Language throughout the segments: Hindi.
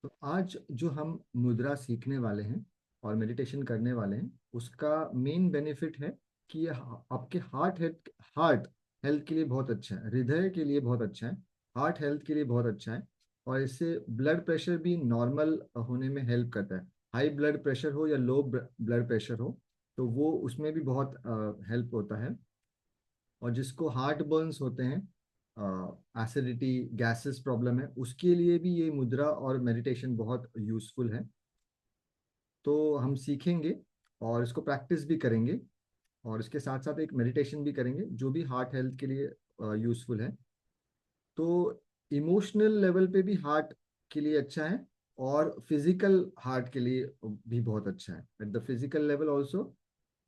तो आज जो हम मुद्रा सीखने वाले हैं और मेडिटेशन करने वाले हैं, उसका मेन बेनिफिट है कि ये आपके हार्ट हेल्थ के लिए बहुत अच्छा है, हृदय के लिए बहुत अच्छा है, हार्ट हेल्थ के लिए बहुत अच्छा है। और इससे ब्लड प्रेशर भी नॉर्मल होने में हेल्प करता है। हाई ब्लड प्रेशर हो या लो ब्लड प्रेशर हो, तो वो उसमें भी बहुत हेल्प होता है। और जिसको हार्ट बर्न्स होते हैं, एसिडिटी, गैसेस प्रॉब्लम है, उसके लिए भी ये मुद्रा और मेडिटेशन बहुत यूजफुल है। तो हम सीखेंगे और इसको प्रैक्टिस भी करेंगे, और इसके साथ साथ एक मेडिटेशन भी करेंगे जो भी हार्ट हेल्थ के लिए यूजफुल है। तो इमोशनल लेवल पे भी हार्ट के लिए अच्छा है, और फिजिकल हार्ट के लिए भी बहुत अच्छा है। At the physical level also,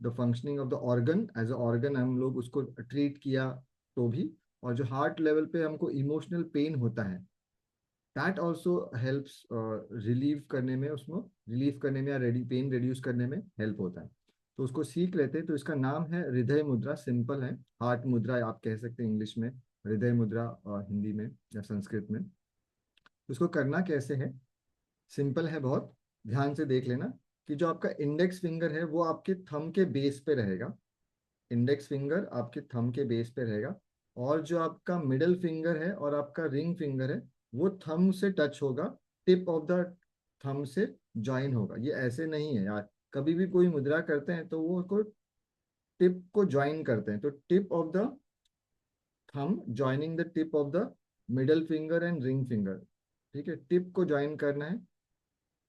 the functioning of the organ as a organ हम लोग उसको ट्रीट किया तो भी। और जो हार्ट लेवल पे हमको इमोशनल पेन होता है, दैट ऑल्सो हेल्प्स रिलीव करने में, उसमें रिलीव करने में या पेन रिड्यूस करने में हेल्प होता है। तो उसको सीख लेते हैं। तो इसका नाम है हृदय मुद्रा, सिंपल है। हार्ट मुद्रा आप कह सकते हैं इंग्लिश में, हृदय मुद्रा हिंदी में या संस्कृत में। तो इसको करना कैसे है, सिंपल है बहुत। ध्यान से देख लेना कि जो आपका इंडेक्स फिंगर है वो आपके थंब के बेस पे रहेगा। इंडेक्स फिंगर आपके थंब के बेस पे रहेगा। और जो आपका मिडल फिंगर है और आपका रिंग फिंगर है, वो थंब से टच होगा, टिप ऑफ द थंब से ज्वाइन होगा। ये ऐसे नहीं है यार, कभी भी कोई मुद्रा करते हैं तो वो को टिप को ज्वाइन करते हैं। तो tip of the thumb joining the tip of the middle finger and ring finger. ठीक है, टिप को ज्वाइन करना है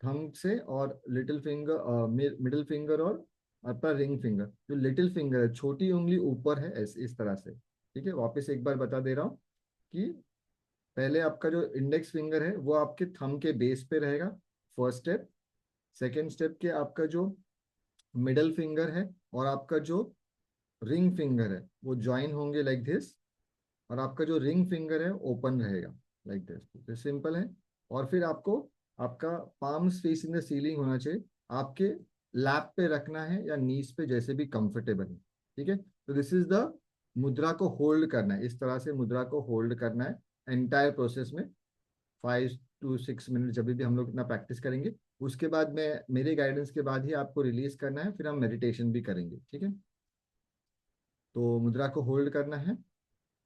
थंब से, और लिटिल फिंगर, मिडिल फिंगर और अपर रिंग फिंगर। जो लिटिल फिंगर है, छोटी उंगली ऊपर है, ऐसे इस तरह से। ठीक है, वापस एक बार बता दे रहा हूँ कि पहले आपका जो इंडेक्स फिंगर है वो आपके थंब के बेस पे रहेगा, फर्स्ट स्टेप। सेकेंड स्टेप के आपका जो मिडल फिंगर है और आपका जो रिंग फिंगर है वो ज्वाइन होंगे लाइक दिस। और आपका जो रिंग फिंगर है ओपन रहेगा लाइक दिस। तो सिंपल है। और फिर आपको आपका पाम्स फेसिंग द सीलिंग होना चाहिए। आपके लैप पे रखना है या नीज पे, जैसे भी कंफर्टेबल है। ठीक है, तो दिस इज द मुद्रा को होल्ड करना है, इस तरह से मुद्रा को होल्ड करना है एंटायर प्रोसेस में। 5 to 6 मिनट जब भी हम लोग इतना प्रैक्टिस करेंगे, उसके बाद मैं मेरे गाइडेंस के बाद ही आपको रिलीज करना है, फिर हम मेडिटेशन भी करेंगे। ठीक है, तो मुद्रा को होल्ड करना है।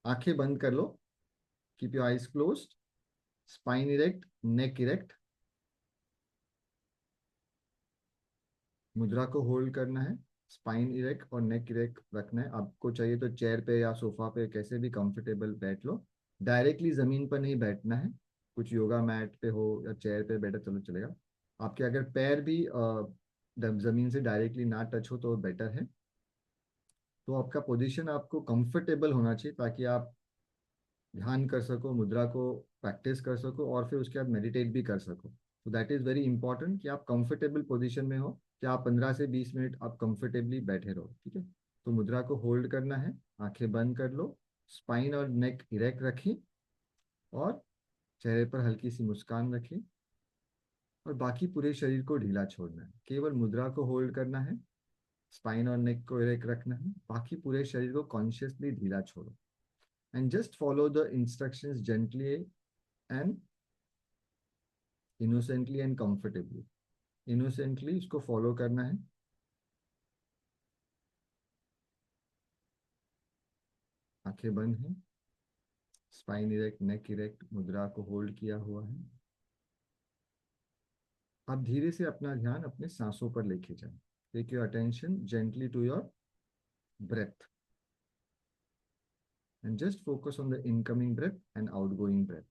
आंखें बंद कर लो, keep your eyes closed, spine erect, neck erect. मुद्रा को होल्ड करना है, स्पाइन इरेक्ट और नेक इरेक्ट रखना है। आपको चाहिए तो चेयर पे या सोफा पे कैसे भी कंफर्टेबल बैठ लो। डायरेक्टली जमीन पर नहीं बैठना है, कुछ योगा मैट पे हो या चेयर पे बैठा चलो चलेगा। आपके अगर पैर भी जमीन से डायरेक्टली ना टच हो तो बेटर है। तो आपका पोजीशन आपको कंफर्टेबल होना चाहिए, ताकि आप ध्यान कर सको, मुद्रा को प्रैक्टिस कर सको, और फिर उसके बाद मेडिटेट भी कर सको। तो दैट इज़ वेरी इंपॉर्टेंट कि आप कंफर्टेबल पोजीशन में हो, कि आप 15 से 20 मिनट आप कंफर्टेबली बैठे रहो। ठीक है, तो मुद्रा को होल्ड करना है, आंखें बंद कर लो, स्पाइन और नेक इरेक्ट रखें, और चेहरे पर हल्की सी मुस्कान रखें, और बाकी पूरे शरीर को ढीला छोड़ना है। केवल मुद्रा को होल्ड करना है, स्पाइन और नेक को इरेक्ट रखना है, बाकी पूरे शरीर को कॉन्शियसली ढीला छोड़ो। And just follow the instructions gently and innocently and comfortably. Innocently इसको फॉलो करना है। आंखें बंद हैं, स्पाइन इरेक्ट, नेक इरेक्ट, मुद्रा को होल्ड किया हुआ है। आप धीरे से अपना ध्यान अपने सांसों पर लेके जाएं। Take your attention gently to your breath, and just focus on the incoming breath and outgoing breath.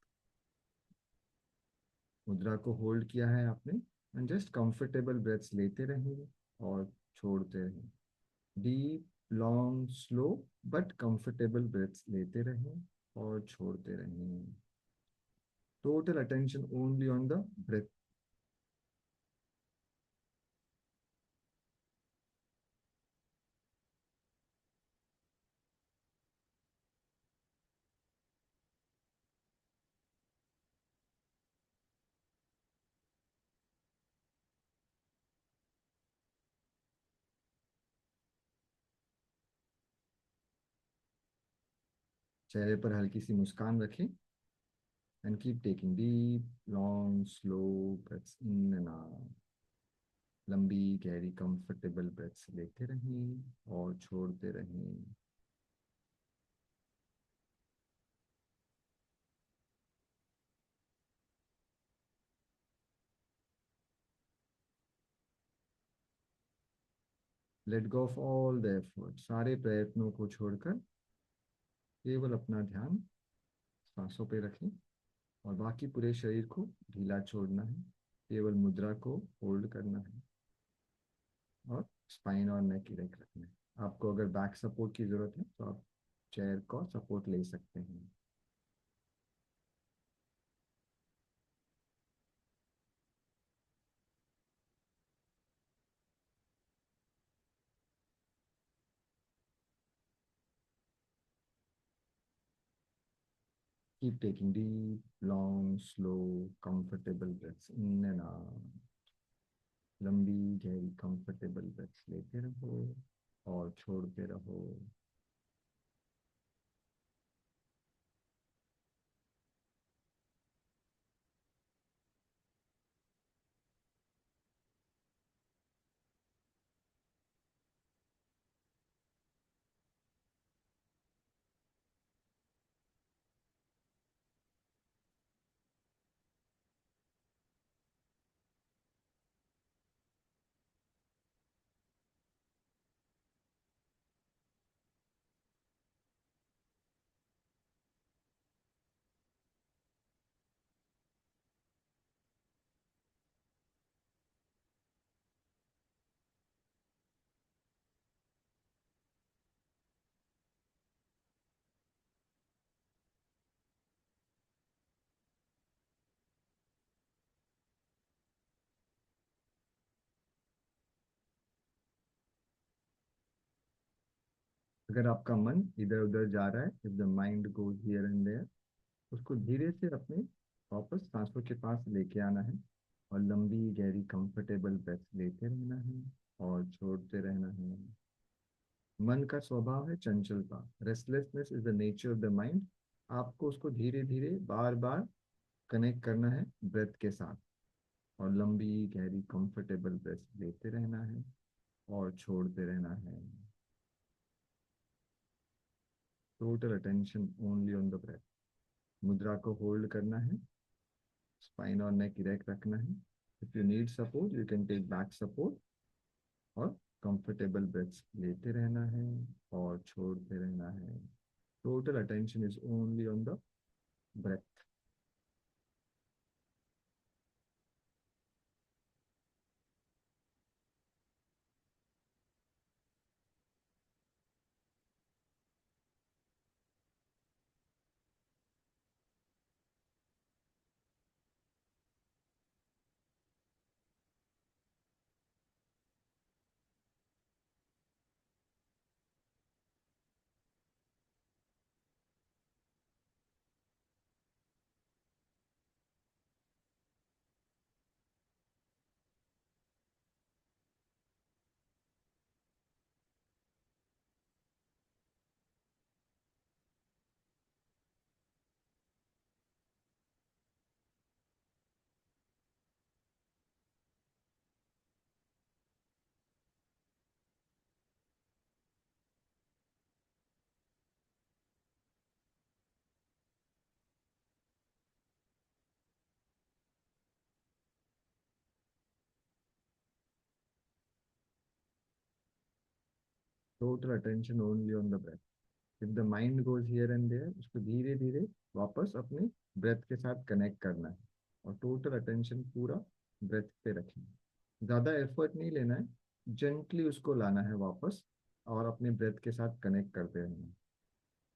मुद्रा को होल्ड किया है आपने, एंड जस्ट कंफर्टेबल ब्रेथ्स लेते रहेंगे और छोड़ते रहें। Deep, long, slow but comfortable breaths लेते रहें और छोड़ते रहें। Total attention only on the breath. चेहरे पर हल्की सी मुस्कान रखें। And keep taking deep long slow breaths in and out. लंबी गहरी कंफर्टेबल ब्रेथ्स लेते रहें और छोड़ते रहें। Let go of all the effort, सारे प्रयत्नों को छोड़कर केवल अपना ध्यान सांसों पे रखें और बाकी पूरे शरीर को ढीला छोड़ना है। केवल मुद्रा को होल्ड करना है और स्पाइन और नेक इरेक्ट रखना है। आपको अगर बैक सपोर्ट की जरूरत है तो आप चेयर को सपोर्ट ले सकते हैं। Keep taking deep long slow comfortable breaths in and out. लंबी गहरी कंफर्टेबल ब्रेथ्स लेते रहो और छोड़ते रहो। अगर आपका मन इधर उधर जा रहा है, if the mind goes here and there, उसको धीरे से अपने वापस सांसों के पास लेके आना है और लंबी गहरी कंफर्टेबल ब्रेथ लेते रहना है और छोड़ते रहना है। मन का स्वभाव है चंचलता, restlessness is the nature of the mind. आपको उसको धीरे धीरे बार बार कनेक्ट करना है ब्रेथ के साथ और लंबी गहरी कंफर्टेबल ब्रेथ लेते रहना है और छोड़ते रहना है। Total attention only on the breath. मुद्रा को होल्ड करना है, स्पाइन और नेक इरेक्ट रखना है। If you need support you can take back support और कंफर्टेबल ब्रेथ्स लेते रहना है और छोड़ते रहना है। Total attention is only on the breath. Total attention only on the breath. If the mind goes here and there, उसको धीरे धीरे वापस अपने ब्रेथ के साथ कनेक्ट करना है और टोटल अटेंशन पूरा ब्रेथ पे रखना है। ज़्यादा एफर्ट नहीं लेना है, जेंटली उसको लाना है वापस और अपने ब्रेथ के साथ कनेक्ट करते रहना है।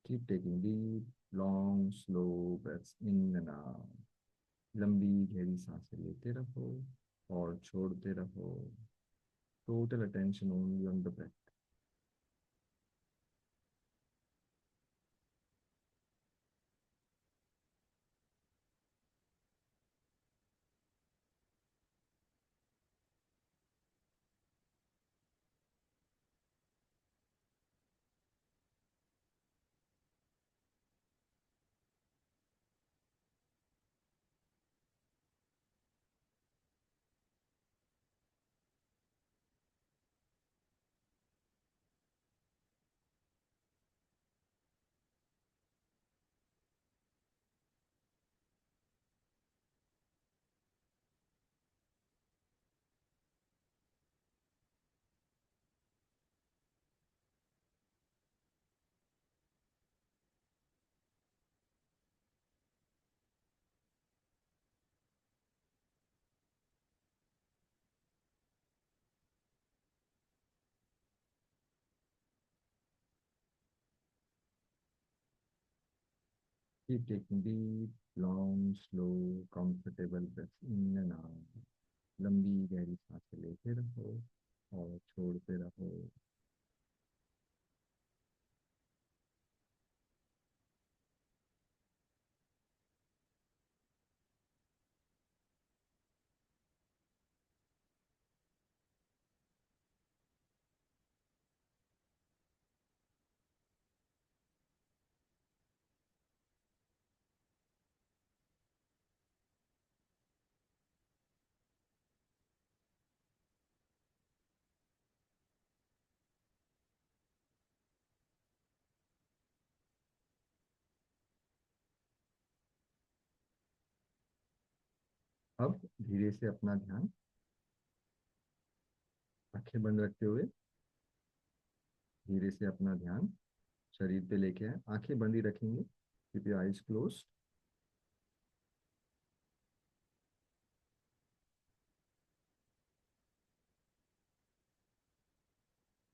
Keep taking deep long slow breaths in and out. लंबी गहरी सांसें लेते रहो और छोड़ते रहो। Total attention only on the breath. Keep taking deep, long, slow, comfortable breaths in and out. लंबी गहरी सांसें लेते रहो और छोड़ते रहो। अब धीरे से अपना ध्यान आंखें बंद रखते हुए धीरे से अपना ध्यान शरीर पे लेके आए। आंखें बंद ही रखेंगे। Keep your eyes close.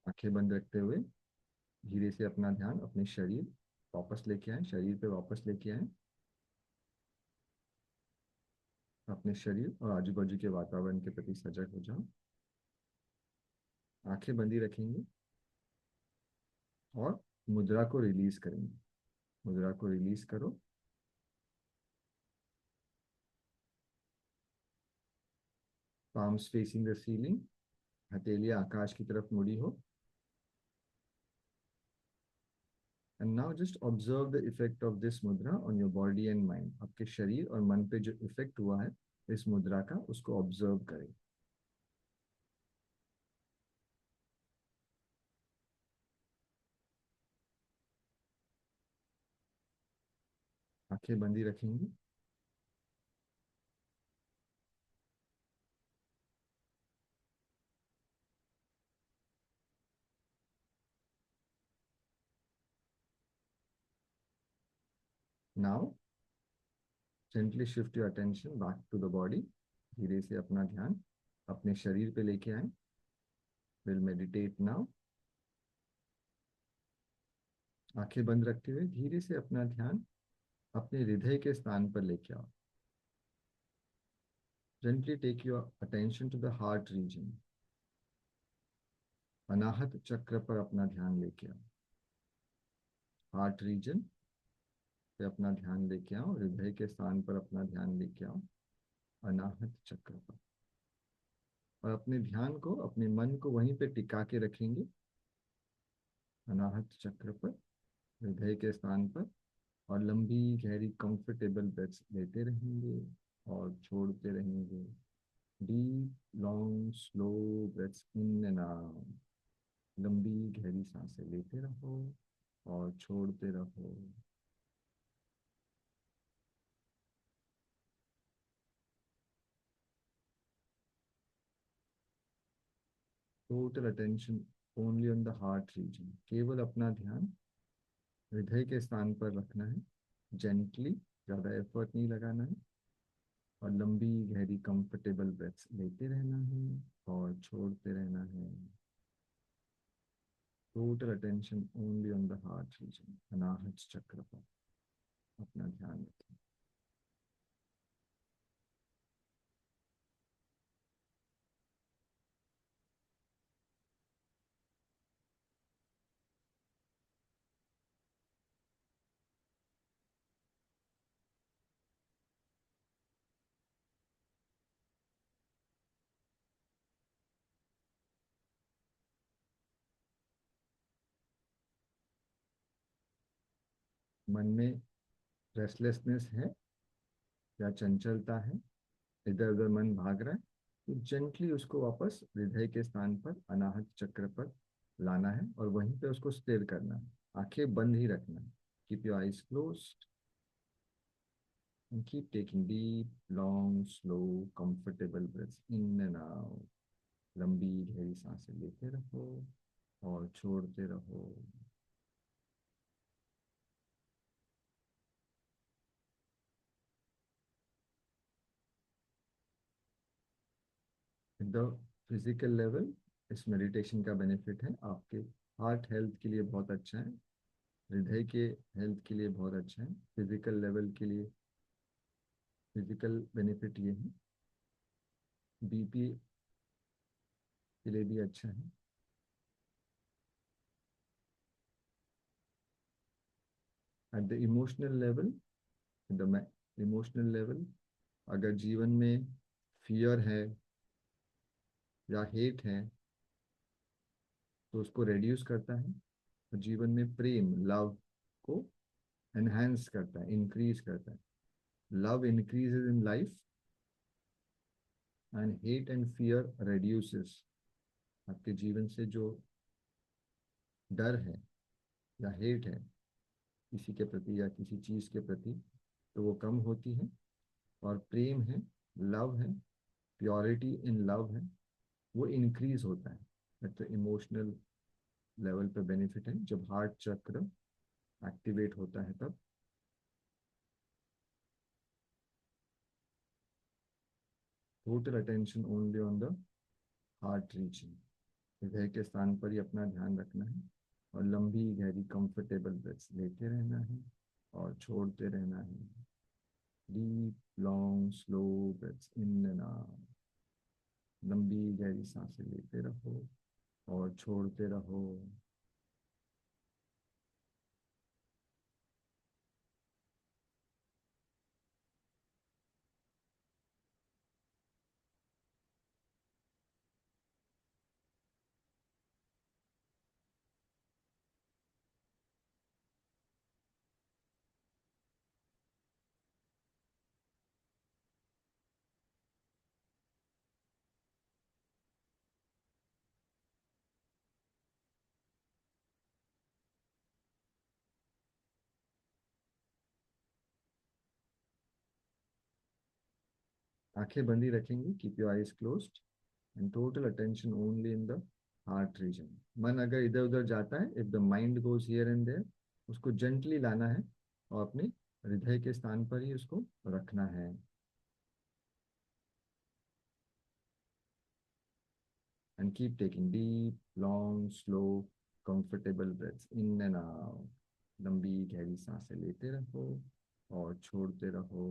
आंखें बंद रखते हुए धीरे से अपना ध्यान अपने शरीर वापस लेके आए, शरीर पे वापस लेके आए। अपने शरीर और आजू बाजू के वातावरण के प्रति सजग हो जाओ। आंखें बंदी रखेंगे और मुद्रा को रिलीज करेंगे। मुद्रा को रिलीज करो। palms facing the ceiling, हथेली आकाश की तरफ मुड़ी हो। And now just observe the effect of this mudra on your body and mind. आपके शरीर और मन पे जो इफेक्ट हुआ है इस मुद्रा का, उसको ऑब्जर्व करें। आंखें बंदी रखेंगी। Now gently shift your attention back to the body. धीरे से अपना ध्यान अपने शरीर पे लेके आए। We'll meditate now. आंखें बंद रखते हुए धीरे से अपना ध्यान अपने हृदय के स्थान पर लेके आओ। Gently take your attention to the heart region. अनाहत चक्र पर अपना ध्यान लेके आओ। हार्ट रीजन पे अपना ध्यान लेके आओ। हृदय के स्थान पर अपना ध्यान लेके आओ, अनाहत चक्र पर। और अपने ध्यान को, अपने मन को वहीं पे टिका के रखेंगे, अनाहत चक्र पर, हृदय के स्थान पर। और लंबी गहरी कंफर्टेबल ब्रेथ्स लेते रहेंगे और छोड़ते रहेंगे। Deep long slow breaths in and out. लंबी गहरी सांसें लेते रहो और छोड़ते रहो। Total attention only on the heart region. केवल अपना ध्यान हृदय के स्थान पर रखना है। जेंटली, ज़्यादा एफर्ट नहीं लगाना है। और लंबी गहरी कंफर्टेबल ब्रेथ्स लेते रहना है और छोड़ते रहना है। Total attention only on the heart region, Anahata chakra पर अपना ध्यान रखें। मन में रेस्टलेसनेस है या चंचलता है, इधर उधर मन भाग रहा है, तो जेंटली उसको वापस हृदय के स्थान पर, अनाहत चक्र पर लाना है और वहीं पे उसको स्थिर करना है। आंखें बंद ही रखना है। Keep your eyes closed and keep taking deep, long, slow, comfortable breaths in and out. लंबी गहरी सांसें लेते रहो और छोड़ते रहो। द फिजिकल लेवल, इस मेडिटेशन का बेनिफिट है आपके हार्ट हेल्थ के लिए बहुत अच्छा है। हृदय के हेल्थ के लिए बहुत अच्छा है। फिजिकल लेवल के लिए, फिजिकल बेनिफिट ये है। बीपी के लिए भी अच्छा है। At the emotional level, the emotional level, अगर जीवन में फियर है या हेट है तो उसको रिड्यूस करता है। और जीवन में प्रेम, लव को एनहांस करता है, इंक्रीज करता है। Love increases in life and hate and fear reduces। आपके जीवन से जो डर है या हेट है किसी के प्रति या किसी चीज के प्रति, तो वो कम होती है। और प्रेम है, लव है, प्योरिटी इन लव है, वो इंक्रीज होता है। तो इमोशनल लेवल पे बेनिफिट है जब हार्ट चक्र एक्टिवेट होता है तब। Total attention only on the heart region, हृदय के स्थान पर ही अपना ध्यान रखना है। और लंबी गहरी कंफर्टेबल ब्रेथ्स लेते रहना है और छोड़ते रहना है। Deep long slow breaths in and out. लंबी गहरी सांसें लेते रहो और छोड़ते रहो। आंखें बंदी रखेंगे, keep your eyes closed and total attention only in the heart region. मन अगर इधर उधर जाता है, if the mind goes here and there, उसको जेंटली लाना है और अपने हृदय के स्थान पर ही उसको रखना है। And keep taking deep long slow comfortable breaths in and out. लंबी गहरी सांसें लेते रहो और छोड़ते रहो।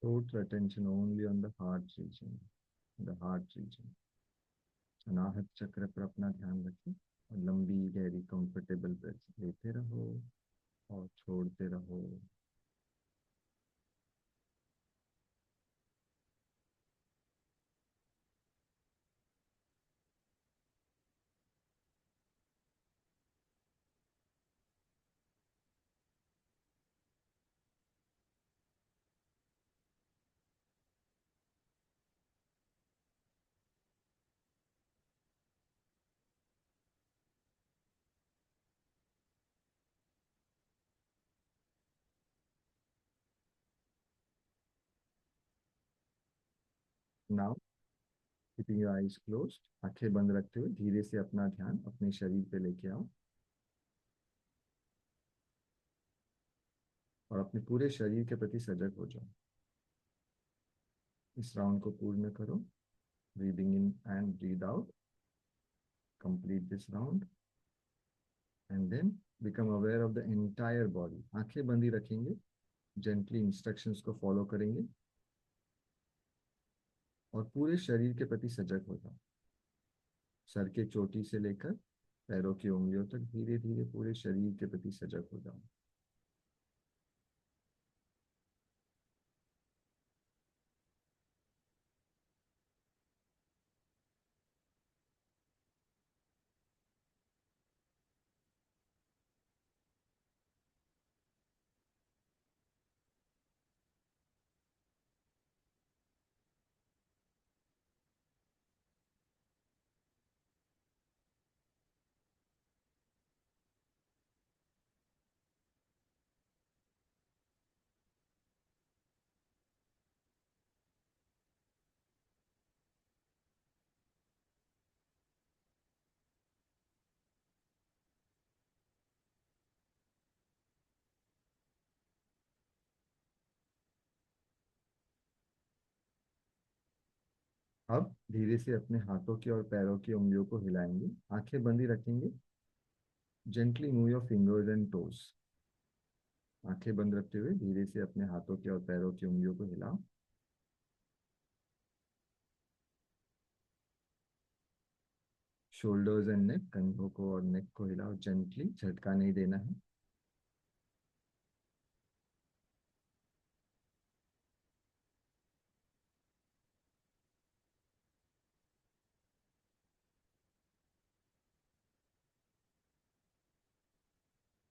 Total attention only on the heart region, the heart region। अनाहत चक्र पर अपना ध्यान रखें और लंबी गहरी कंफर्टेबल ब्रेथ लेते रहो और छोड़ते रहो। Now keeping your eyes closed, आंखें बंद रखते हुए धीरे से अपना ध्यान अपने शरीर पे लेके आओ और अपने पूरे शरीर के प्रति सजग हो जाओ। इस राउंड को पूर्ण करो। Breathing in and breathe out. Complete this round and then become aware of the entire body. आंखें बंदी रखेंगे, जेंटली इंस्ट्रक्शंस को फॉलो करेंगे और पूरे शरीर के प्रति सजग हो जाओ। सर के चोटी से लेकर पैरों की उंगलियों तक धीरे धीरे पूरे शरीर के प्रति सजग हो जाओ। अब धीरे से अपने हाथों की और पैरों की उंगलियों को हिलाएंगे, आंखें बंदी रखेंगे। Gently move your fingers and toes. आंखें बंद रखते हुए धीरे से अपने हाथों की और पैरों की उंगलियों को हिलाओ। शोल्डर्स एंड नेक, कंधों को और नेक को हिलाओ जेंटली, झटका नहीं देना है।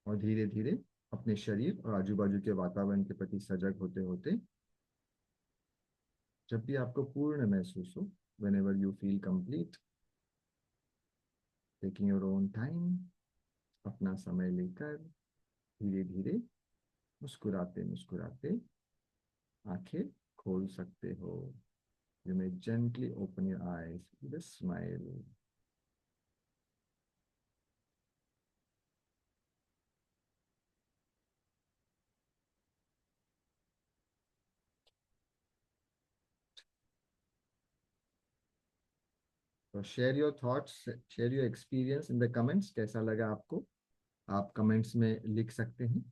और धीरे धीरे अपने शरीर और आजू बाजू के वातावरण के प्रति सजग होते होते, जब भी आपको पूर्ण महसूस हो, when ever you feel complete, taking your own time, अपना समय लेकर धीरे धीरे मुस्कुराते मुस्कुराते आंखें खोल सकते हो। You may gently open your eyes with a smile. तो share your thoughts, share your experience in the comments. कैसा लगा आपको, आप कमेंट्स में लिख सकते हैं।